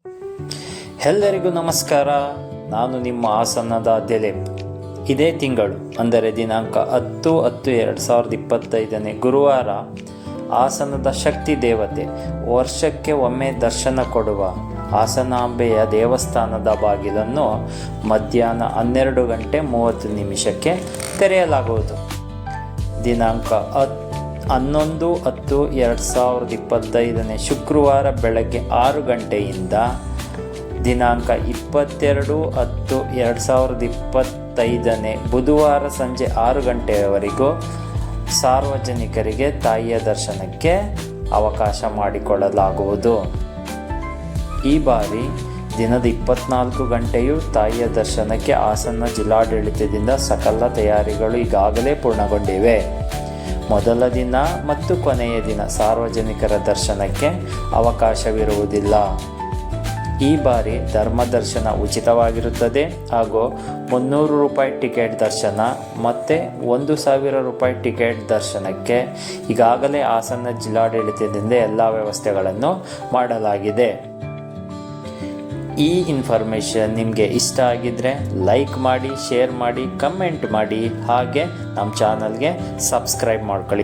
ಎಲ್ಲರಿಗೂ ನಮಸ್ಕಾರ. ನಾನು ನಿಮ್ಮ ಹಾಸನದ ದಿಲೀಪ್. ಇದೇ ತಿಂಗಳು ಅಂದರೆ ದಿನಾಂಕ 10/10/2025 ಗುರುವಾರ ಹಾಸನದ ಶಕ್ತಿ ದೇವತೆ ವರ್ಷಕ್ಕೆ ಒಮ್ಮೆ ದರ್ಶನ ಕೊಡುವ ಹಾಸನಾಂಬೆಯ ದೇವಸ್ಥಾನದ ಬಾಗಿಲನ್ನು ಮಧ್ಯಾಹ್ನ 12:30 ತೆರೆಯಲಾಗುವುದು. ದಿನಾಂಕ 11/10/2025 ಶುಕ್ರವಾರ ಬೆಳಗ್ಗೆ 6 ಗಂಟೆಯಿಂದ ದಿನಾಂಕ 22/10/2025 ಬುಧವಾರ ಸಂಜೆ 6 ಗಂಟೆಯವರೆಗೂ ಸಾರ್ವಜನಿಕರಿಗೆ ತಾಯಿಯ ದರ್ಶನಕ್ಕೆ ಅವಕಾಶ ಮಾಡಿಕೊಡಲಾಗುವುದು. ಈ ಬಾರಿ ದಿನದ 24 ಗಂಟೆಯೂ ತಾಯಿಯ ದರ್ಶನಕ್ಕೆ ಹಾಸನ ಜಿಲ್ಲಾಡಳಿತದಿಂದ ಸಕಲ ತಯಾರಿಗಳು ಈಗಾಗಲೇ ಪೂರ್ಣಗೊಂಡಿವೆ. ಮೊದಲ ದಿನ ಮತ್ತು ಕೊನೆಯ ದಿನ ಸಾರ್ವಜನಿಕರ ದರ್ಶನಕ್ಕೆ ಅವಕಾಶವಿರುವುದಿಲ್ಲ. ಈ ಬಾರಿ ಧರ್ಮ ದರ್ಶನ ಉಚಿತವಾಗಿರುತ್ತದೆ ಹಾಗೂ 300 ರೂಪಾಯಿ ಟಿಕೆಟ್ ದರ್ಶನ ಮತ್ತು 1,000 ರೂಪಾಯಿ ಟಿಕೆಟ್ ದರ್ಶನಕ್ಕೆ ಈಗಾಗಲೇ ಹಾಸನ ಜಿಲ್ಲಾಡಳಿತದಿಂದ ಎಲ್ಲ ವ್ಯವಸ್ಥೆಗಳನ್ನು ಮಾಡಲಾಗಿದೆ. ಈ ಇನ್ಫಾರ್ಮೇಷನ್ ನಿಮಗೆ ಇಷ್ಟ ಆಗಿದ್ದರೆ ಲೈಕ್ ಮಾಡಿ, ಶೇರ್ ಮಾಡಿ, ಕಮೆಂಟ್ ಮಾಡಿ, ಹಾಗೆ ನಮ್ಮ ಚಾನಲ್ಗೆ ಸಬ್ಸ್ಕ್ರೈಬ್ ಮಾಡ್ಕೊಳ್ಳಿ.